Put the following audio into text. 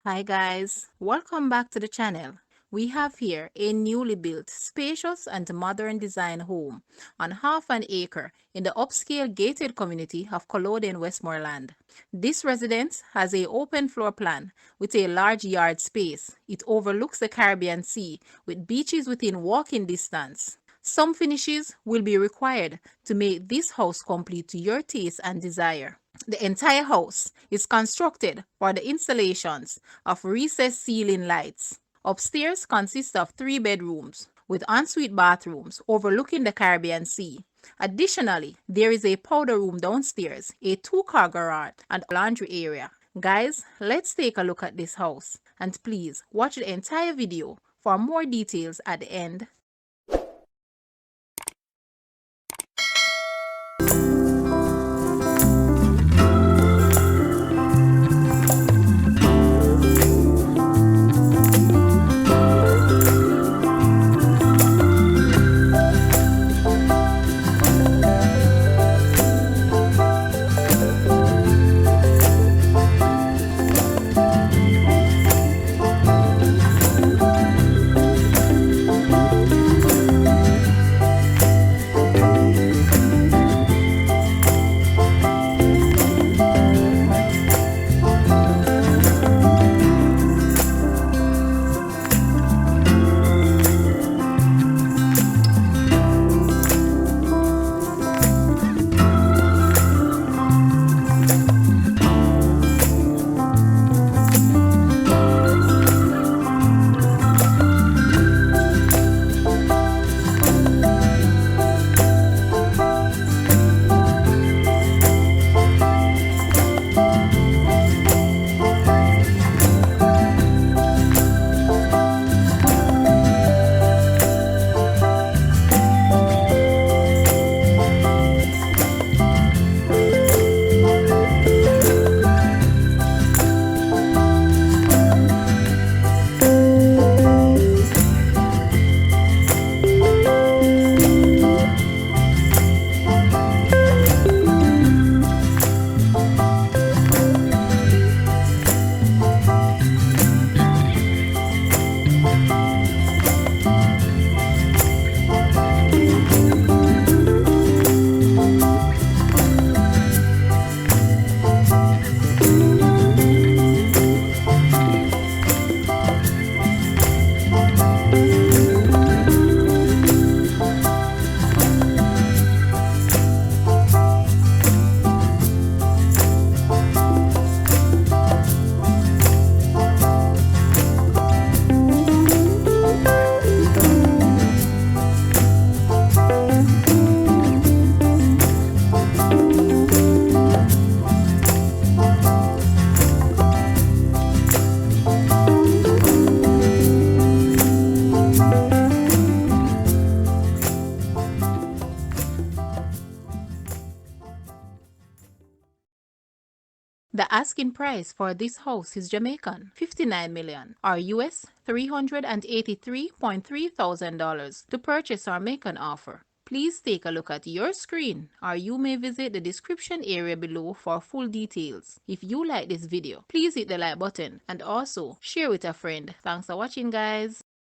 Hi guys, welcome back to the channel. We have here a newly built, spacious and modern design home on half an acre in the upscale gated community of Culloden, Westmoreland. This residence has a open floor plan with a large yard space. It overlooks the Caribbean Sea with beaches within walking distance. Some finishes will be required to make this house complete to your taste and desire. The entire house is constructed for the installations of recessed ceiling lights. Upstairs consists of 3 bedrooms with ensuite bathrooms overlooking the Caribbean Sea. Additionally, there is a powder room downstairs, a 2-car garage, and a laundry area. Guys, let's take a look at this house, and please watch the entire video for more details at the end. The asking price for this house is Jamaican 59 million or US $383.3 thousand to purchase or make an offer. Please take a look at your screen or you may visit the description area below for full details. If you like this video, please hit the like button and also share with a friend. Thanks for watching guys.